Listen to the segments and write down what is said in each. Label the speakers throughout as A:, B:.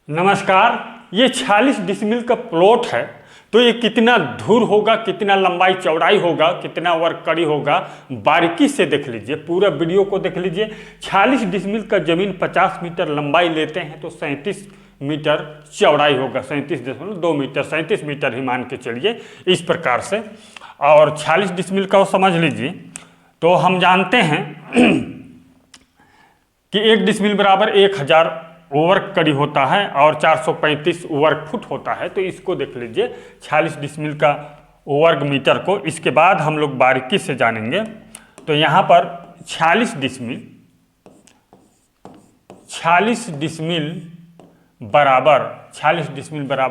A: नमस्कार। ये 46 डिसमिल का प्लॉट है, तो ये कितना धूर होगा, कितना लंबाई चौड़ाई होगा, कितना वर्ग कड़ी होगा, बारीकी से देख लीजिए। पूरा वीडियो को देख लीजिए। 46 डिसमिल का जमीन 50 मीटर लंबाई लेते हैं तो 37 मीटर चौड़ाई होगा, 37.2 मीटर, 37 मीटर ही मान के चलिए इस प्रकार से। और 46 डिसमिल का वो समझ लीजिए। तो हम जानते हैं कि 1 डिसमिल बराबर 1000 वर्ग कड़ी होता है और 435 वर्ग फुट होता है। तो इसको देख लीजिए 46 डिसमिल का वर्ग मीटर को। इसके बाद हम लोग बारीकी से जानेंगे। तो यहाँ पर 46 डिसमिल बराबर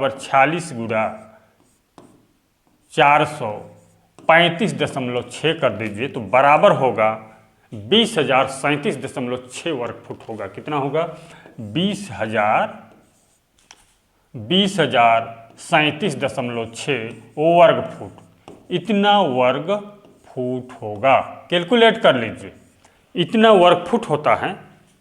A: 46 गुणा 435.6 कर दीजिए तो बराबर होगा 20,037.6 वर्ग फुट होगा। कितना होगा? 20,037.6 वर्ग फुट, इतना वर्ग फुट होगा। कैलकुलेट कर लीजिए, इतना वर्ग फुट होता है।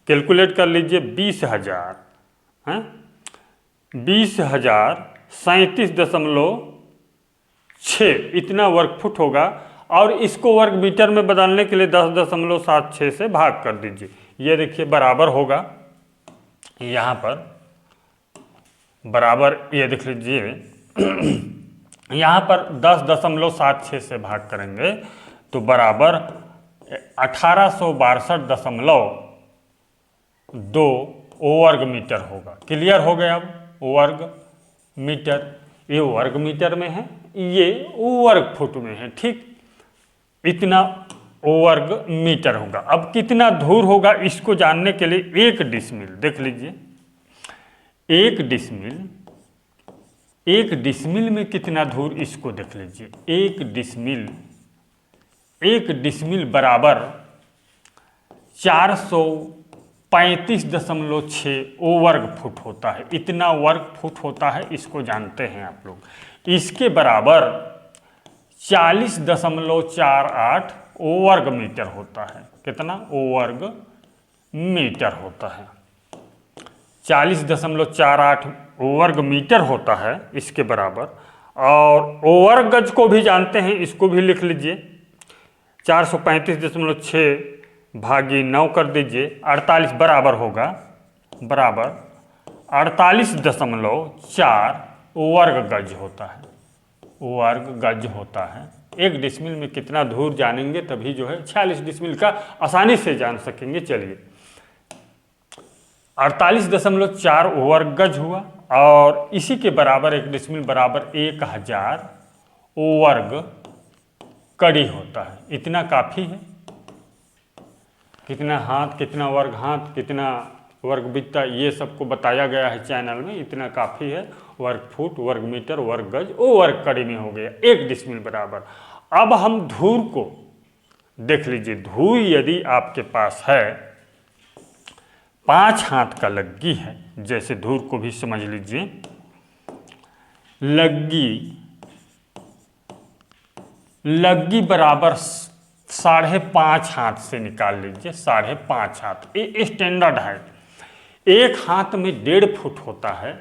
A: कैलकुलेट कर लीजिए 20,037.6 इतना वर्ग फुट होगा। और इसको वर्ग मीटर में बदलने के लिए 10.76 से भाग कर दीजिए। ये देखिए बराबर होगा, यहाँ पर बराबर, ये देख लीजिए यहाँ पर 10.76 से भाग करेंगे तो बराबर 1862.2 वर्ग मीटर होगा। क्लियर हो गया? अब वर्ग मीटर, ये वर्ग मीटर में है, ये वर्ग फुट में है। ठीक, इतना वर्ग मीटर होगा। अब कितना धूर होगा इसको जानने के लिए 1 डिसमिल देख लीजिए। 1 डिसमिल में कितना धूर इसको देख लीजिए। 1 डिसमिल बराबर 435.6 वर्ग फुट होता है। इतना वर्ग फुट होता है, इसको जानते हैं आप लोग। इसके बराबर 40.48 वर्ग मीटर होता है। कितना वर्ग मीटर होता है? 40.48 वर्ग मीटर होता है इसके बराबर। और वर्ग गज को भी जानते हैं, इसको भी लिख लीजिए। 435.6 भागी 9 कर दीजिए, 48 बराबर होगा, बराबर 48.4 वर्ग गज होता है। वर्ग गज होता है। 1 डिसमिल में कितना धूर जानेंगे तभी जो है 46 डिसमिल का आसानी से जान सकेंगे। चलिए, 48.4 वर्ग गज हुआ और इसी के बराबर 1 डिसमिल बराबर 1000 वर्ग कड़ी होता है। इतना काफी है। कितना हाथ, कितना वर्ग हाथ, कितना वर्ग बित्ता, ये सबको बताया गया है चैनल में। इतना काफ़ी है। वर्ग फुट, वर्ग मीटर, वर्ग गज, वो वर्ग कड़ी में हो गया 1 डिसमिल बराबर। अब हम धूर को देख लीजिए। धूर यदि आपके पास है 5 हाथ का लग्गी है, जैसे धूर को भी समझ लीजिए। लग्गी बराबर 5.5 हाथ से निकाल लीजिए। 5.5 हाथ ये स्टैंडर्ड है। 1 हाथ में 1.5 फुट होता है,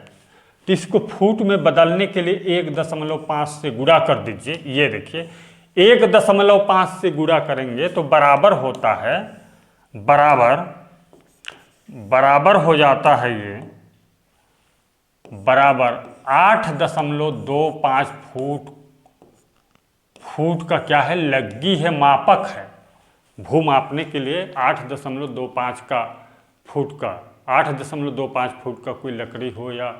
A: तो इसको फुट में बदलने के लिए 1.5 से गुणा कर दीजिए। ये देखिए 1.5 से गुणा करेंगे तो बराबर होता है, बराबर हो जाता है ये बराबर 8.25 फुट का क्या है? लग्गी है, मापक है। भू मापने के लिए 8.25 का फुट का 8.25 फुट का कोई लकड़ी हो या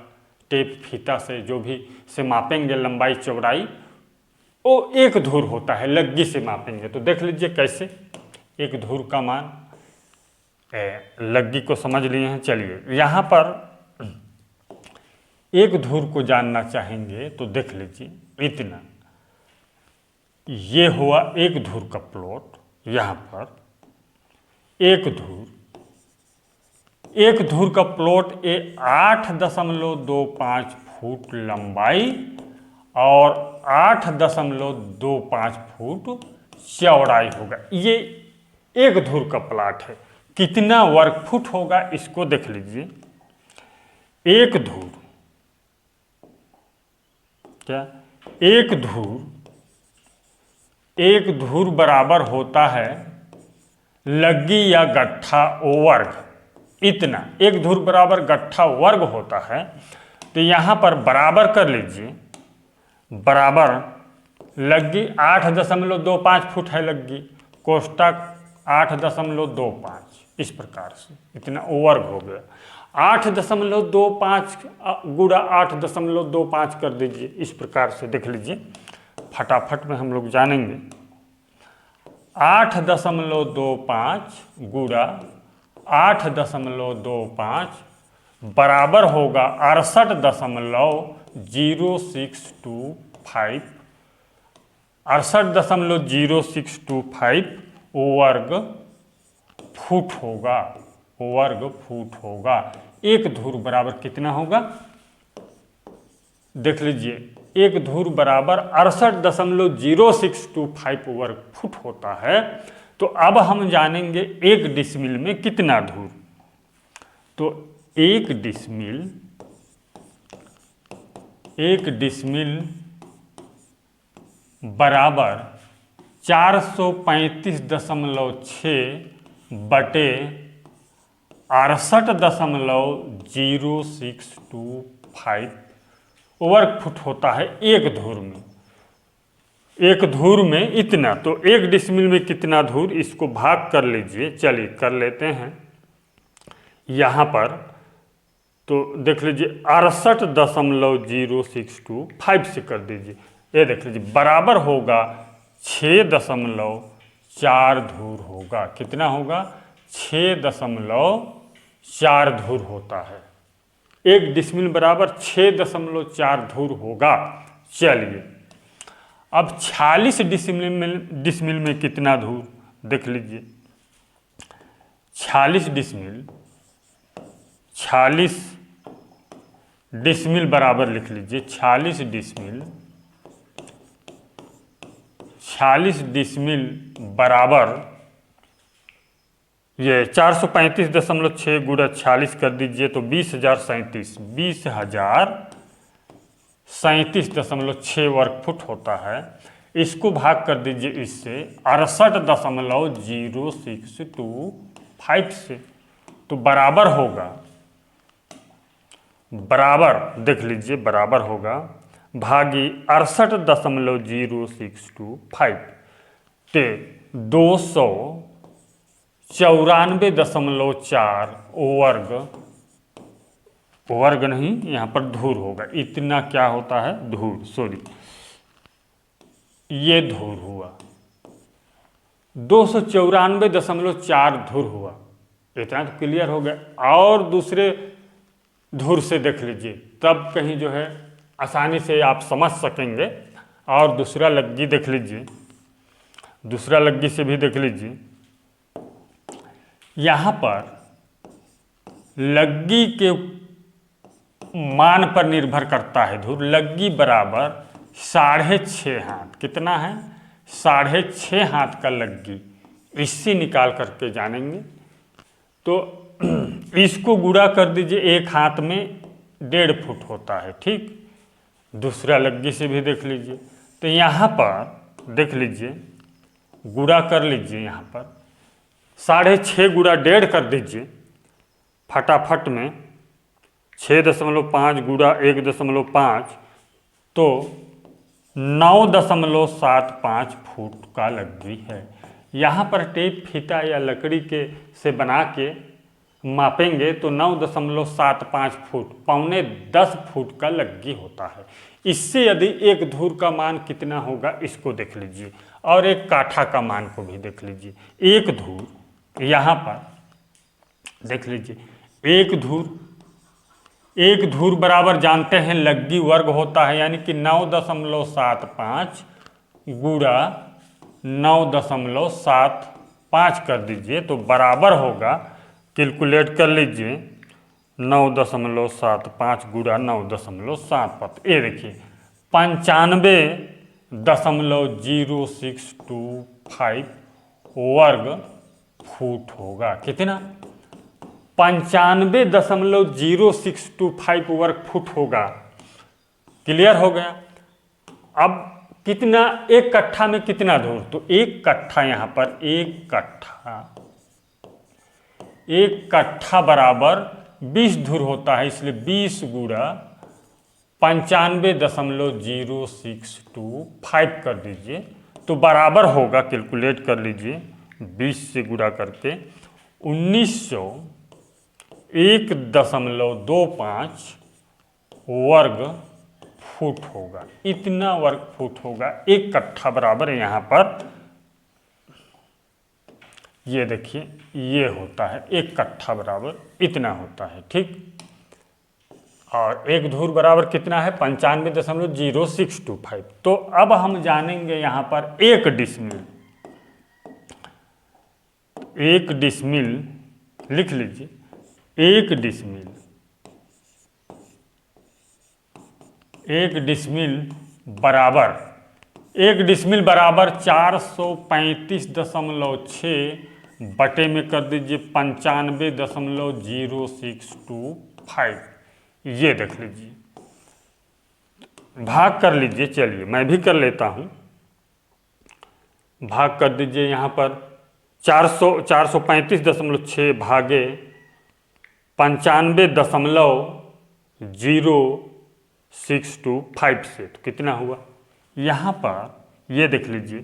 A: टेप फीता से जो भी से मापेंगे लंबाई चौड़ाई, वो 1 धूर होता है। लग्गी से मापेंगे तो देख लीजिए कैसे 1 धूर का मान। लग्गी को समझ लिए हैं। चलिए, यहाँ पर 1 धूर को जानना चाहेंगे तो देख लीजिए इतना। ये हुआ 1 धूर का प्लॉट। यहाँ पर 1 धूर का प्लॉट 8.25 फुट लंबाई और 8.25 फुट चौड़ाई होगा। ये 1 धूर का प्लॉट है। कितना वर्ग फुट होगा इसको देख लीजिए। एक धूर, क्या एक धूर बराबर होता है लग्गी या गट्ठा वर्ग, इतना। एक धूर बराबर गट्ठा वर्ग होता है। तो यहां पर बराबर कर लीजिए, बराबर लग्गी 8.25 फुट है लग्गी, कोष्टक 8.25, इस प्रकार से इतना वर्ग हो गया। 8.25 गुणा 8.25 कर दीजिए, इस प्रकार से देख लीजिए, फटाफट में हम लोग जानेंगे। 8.25 गुणा 8.25 बराबर होगा 68.0625, 68.0625 वर्ग फुट होगा, वर्ग फुट होगा। एक धूर बराबर कितना होगा, देख लीजिए, एक धूर बराबर 68.0625 वर्ग फुट होता है। तो अब हम जानेंगे एक डिसमिल में कितना धूर। तो एक डिसमिल बराबर 435.6 बटे 68.0625 वर्ग फुट होता है एक धूर में। एक धूर में इतना, तो एक डिसमिल में कितना धूर, इसको भाग कर लीजिए। चलिए कर लेते हैं यहाँ पर। तो देख लीजिए 68.0625 से कर दीजिए, ये देख लीजिए बराबर होगा 6.4 धूर होगा। कितना होगा, 6.4 धूर होता है। एक डिसमिल बराबर 6.4 धूर होगा। चलिए अब 46 डिसमिल में कितना धूर, देख लीजिए। 46 डिसमिल बराबर लिख लीजिए, 46 डिसमिल बराबर ये 435.6 गुणा 46 कर दीजिए, तो 20,037.6 वर्ग फुट होता है। इसको भाग कर दीजिए इससे 68.065 से, तो बराबर होगा, बराबर देख लीजिए बराबर होगा भागी 68.0625 ते 294.4 वर्ग नहीं, यहाँ पर धूर होगा। इतना क्या होता है, धूर, सॉरी, ये धूर हुआ, 294.4 धूर हुआ। इतना तो क्लियर हो गया। और दूसरे धूर से देख लीजिए, तब कहीं जो है आसानी से आप समझ सकेंगे। और दूसरा लग्गी देख लीजिए, दूसरा लग्गी से भी देख लीजिए। यहाँ पर लग्गी के मान पर निर्भर करता है धूर। लग्गी बराबर 6.5 हाथ, कितना है, 6.5 हाथ का लग्गी, इससे निकाल करके जानेंगे। तो इसको गुणा कर दीजिए, एक हाथ में 1.5 फुट होता है, ठीक। दूसरा लग्गी से भी देख लीजिए। तो यहाँ पर देख लीजिए, गुणा कर लीजिए, यहाँ पर 6.5 गुणा 1.5 कर दीजिए फटाफट में। 6.5 गुणा 1.5 तो 9.75 फुट का लग्गी है। यहाँ पर टेप, फीता या लकड़ी के से बना के मापेंगे तो 9.75 फुट, 9.25 फुट का लग्गी होता है। इससे यदि एक धूर का मान कितना होगा इसको देख लीजिए, और एक काठा का मान को भी देख लीजिए। एक धूर यहाँ पर देख लीजिए, एक धूर बराबर जानते हैं लग्गी वर्ग होता है, यानी कि 9.75 गुणा 9.75 कर दीजिए, तो बराबर होगा, कैलकुलेट कर लीजिए, 9.75 गुणा 9.75। ये देखिए 95.0625 वर्ग फुट होगा। कितना, 95.0625 वर्ग फुट होगा। क्लियर हो गया। अब कितना एक कट्ठा में कितना धूर, तो एक कट्ठा यहाँ पर एक कट्ठा बराबर 20 धूर होता है, इसलिए 20 गुणा 95.0625 कर दीजिए तो बराबर होगा, कैलकुलेट कर लीजिए 20 से गुणा करके 1901.25 वर्ग फुट होगा। इतना वर्ग फुट होगा एक कट्ठा बराबर। यहाँ पर ये देखिए ये होता है एक कट्ठा बराबर इतना होता है, ठीक। और एक धूर बराबर कितना है 95.0625। तो अब हम जानेंगे यहाँ पर एक डिसमिल लिख लीजिए। एक डिसमिल बराबर 435.6 बटे में कर दीजिए 95.0625। ये देख लीजिए, भाग कर लीजिए। चलिए मैं भी कर लेता हूँ, भाग कर दीजिए। यहाँ पर 435.6 भागे 95.0625 से तो कितना हुआ। यहाँ पर ये देख लीजिए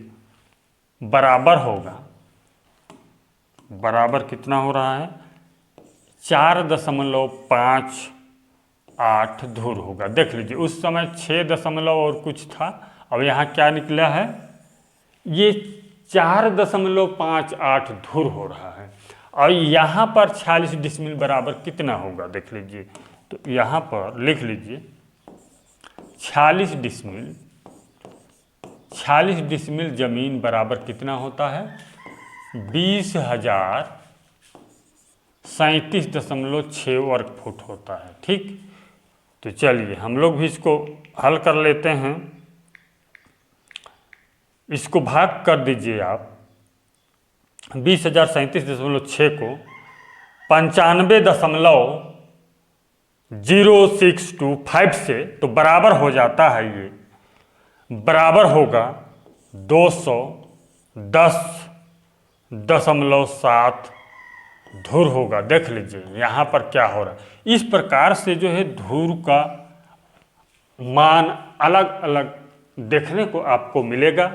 A: बराबर होगा, बराबर कितना हो रहा है 4.58 धूर होगा। देख लीजिए उस समय 6 दशमलव और कुछ था, अब यहाँ क्या निकला है ये 4.58 धूर हो रहा है। और यहाँ पर 46 डिसमिल बराबर कितना होगा देख लीजिए। तो यहाँ पर लिख लीजिए 46 डिसमिल जमीन बराबर कितना होता है 20,037.6 वर्ग फुट होता है, ठीक। तो चलिए हम लोग भी इसको हल कर लेते हैं। इसको भाग कर दीजिए आप 20,037.6 को 95.0625 से तो बराबर हो जाता है, ये बराबर होगा 210.7 धूर होगा। देख लीजिए यहाँ पर क्या हो रहा है। इस प्रकार से जो है धूर का मान अलग अलग देखने को आपको मिलेगा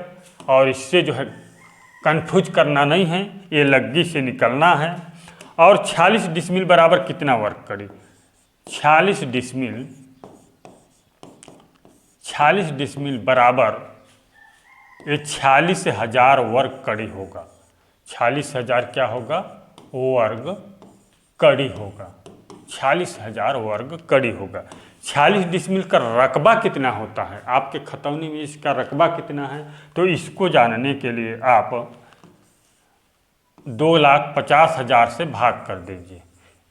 A: और इससे जो है कंफ्यूज करना नहीं है, ये लग्गी से निकलना है। और 46 डिसमिल बराबर कितना वर्ग कड़ी, 46 डिसमिल बराबर ये 46,000 वर्ग कड़ी होगा। 46,000 क्या होगा वर्ग कड़ी होगा, 46,000 वर्ग कड़ी होगा। 46 डिसमिल का रकबा कितना होता है आपके खतौनी में, इसका रकबा कितना है तो इसको जानने के लिए आप 2,50,000 से भाग कर दीजिए।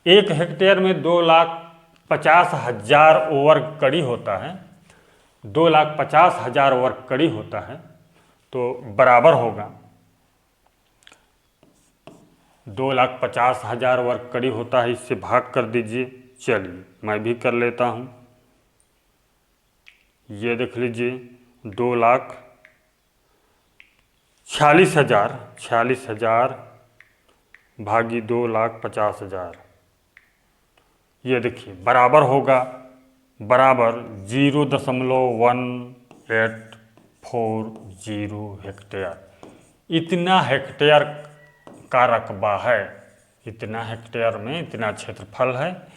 A: 1 हेक्टेयर में 2,50,000 वर्ग कड़ी होता है, 2,50,000 वर्ग कड़ी होता है। तो बराबर होगा 2,50,000 वर्ग कड़ी होता है, इससे भाग कर दीजिए। चलिए मैं भी कर लेता हूँ। ये देख लीजिए 2,46,000 भागी 2,50,000। ये देखिए बराबर होगा, बराबर 0.1840 हेक्टेयर। इतना हेक्टेयर का रकबा है, इतना हेक्टेयर में इतना क्षेत्रफल है।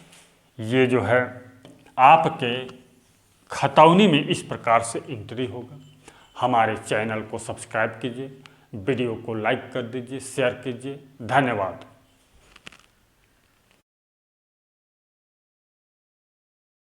A: ये जो है आपके खतौनी में इस प्रकार से एंट्री होगा। हमारे चैनल को सब्सक्राइब कीजिए, वीडियो को लाइक कर दीजिए, शेयर कीजिए। धन्यवाद।